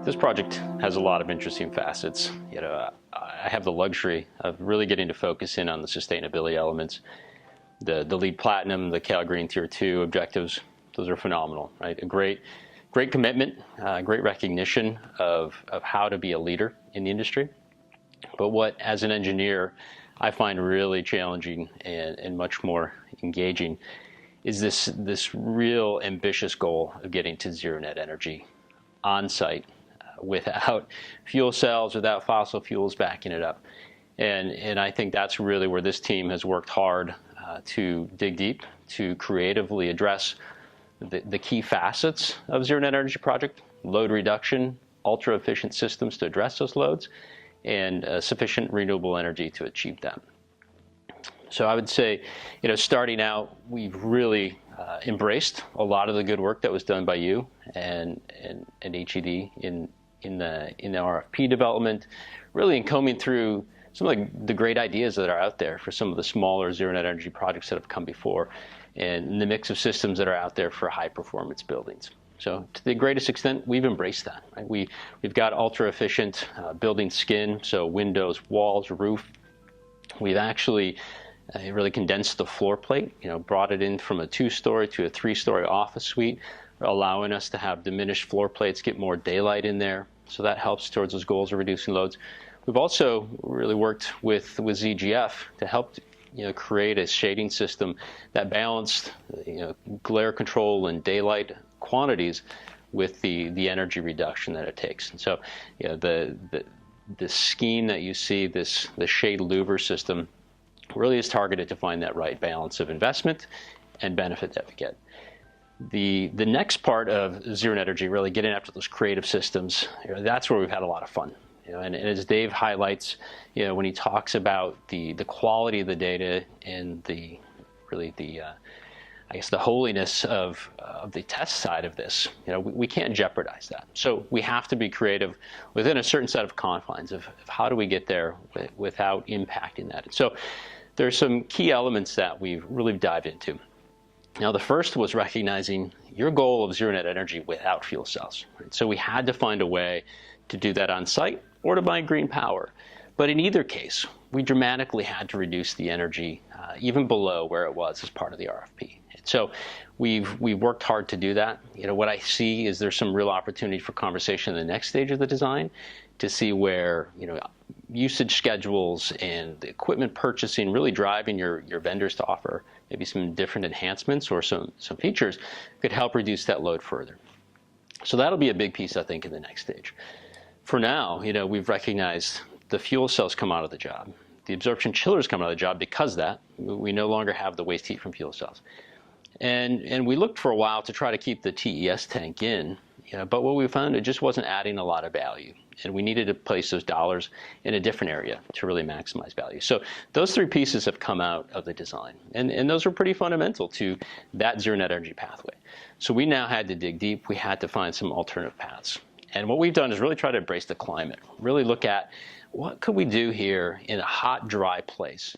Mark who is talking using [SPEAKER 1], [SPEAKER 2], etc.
[SPEAKER 1] This project has a lot of interesting facets. I have the luxury of really getting to focus in on the sustainability elements. The LEED Platinum, the Cal Green Tier 2 objectives, those are phenomenal, right? A great commitment, great recognition of how to be a leader in the industry. But what, as an engineer, I find really challenging and much more engaging is this real ambitious goal of getting to zero net energy on site without fuel cells, without fossil fuels backing it up. And I think that's really where this team has worked hard to dig deep, to creatively address the key facets of zero net energy project: load reduction, ultra efficient systems to address those loads, and sufficient renewable energy to achieve that. So I would say, starting out, we've really embraced a lot of the good work that was done by you and HED in the RFP development, really in combing through some of the great ideas that are out there for some of the smaller zero net energy projects that have come before, and the mix of systems that are out there for high performance buildings. So to the greatest extent, we've embraced that. Right? We've got ultra efficient building skin, so windows, walls, roof. We've actually really condensed the floor plate, brought it in from a 2-story to a 3-story office suite, allowing us to have diminished floor plates, get more daylight in there. So that helps towards those goals of reducing loads. We've also really worked with ZGF to help create a shading system that balanced glare control and daylight quantities with the energy reduction that it takes. And so the scheme that you see, the shade louver system, really is targeted to find that right balance of investment and benefit that we get. The next part of zero net energy, really getting after those creative systems, that's where we've had a lot of fun. And as Dave highlights, when he talks about the quality of the data and the holiness of the test side of this, we can't jeopardize that. So we have to be creative within a certain set of confines of how do we get there without impacting that. And so there's some key elements that we've really dived into. Now, the first was recognizing your goal of zero net energy without fuel cells. Right? So we had to find a way to do that on site or to buy green power. But in either case, we dramatically had to reduce the energy even below where it was as part of the RFP. And so we've worked hard to do that. What I see is there's some real opportunity for conversation in the next stage of the design to see where usage schedules and the equipment purchasing, really driving your vendors to offer maybe some different enhancements or some features could help reduce that load further. So that'll be a big piece, I think, in the next stage. For now, we've recognized the fuel cells come out of the job. The absorption chillers come out of the job because of that. We no longer have the waste heat from fuel cells. And we looked for a while to try to keep the TES tank in, but what we found, it just wasn't adding a lot of value. And we needed to place those dollars in a different area to really maximize value. So those 3 pieces have come out of the design. And those were pretty fundamental to that zero net energy pathway. So we now had to dig deep. We had to find some alternative paths. And what we've done is really try to embrace the climate, really look at what could we do here in a hot, dry place